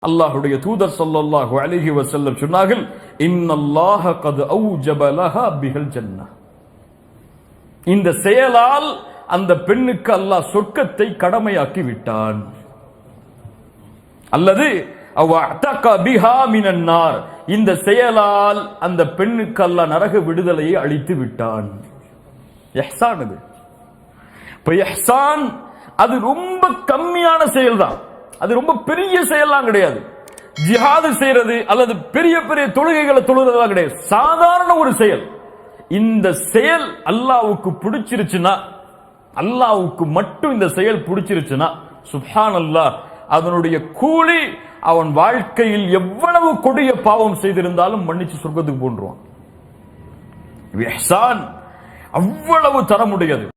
அல்லாஹ்வுடைய தூதர் ஸல்லல்லாஹு அலைஹி வஸல்லம் சொன்னார்கள், இன்னல்லாஹ கத் அவ்ஜப லஹா பிஹல் ஜன்னah. இந்த செயலால் அந்த பெண்ணுக்கு அல்லாஹ் சொர்க்கத்தை கடமையாக்கி விட்டான். அல்லது அவஅதக பிஹா மினன் நார், இந்த செயலால் அந்த பெண்ணுக்கு அல்லாஹ் நரக விடுதலையை அளித்து விட்டான். இஹ்சான் அது. இப்ப இஹ்சான் அது ரொம்ப கம்மியான செயல்தான். அது ரொம்ப பெரிய செயல்லாம் கிடையாது. ஜிஹாது செய்யறது அல்லது பெரிய பெரிய தொழுகைகளை தொழுறதெல்லாம் கிடையாது. சாதாரண ஒரு செயல். இந்த செயல் அல்லாஹ்வுக்கு பிடிச்சிருச்சுன்னா, அல்லாஹ்வுக்கு மட்டும் இந்த செயல் பிடிச்சிருச்சுன்னா, சுப்ஹானல்லாஹ், அதனுடைய கூலி அவன் வாழ்க்கையில் எவ்வளவு கொடிய பாவம் செய்திருந்தாலும் மன்னிச்சு சொர்க்கத்துக்கு போன்றுவான். இஹ்சான் அவ்வளவு தரமுடையது.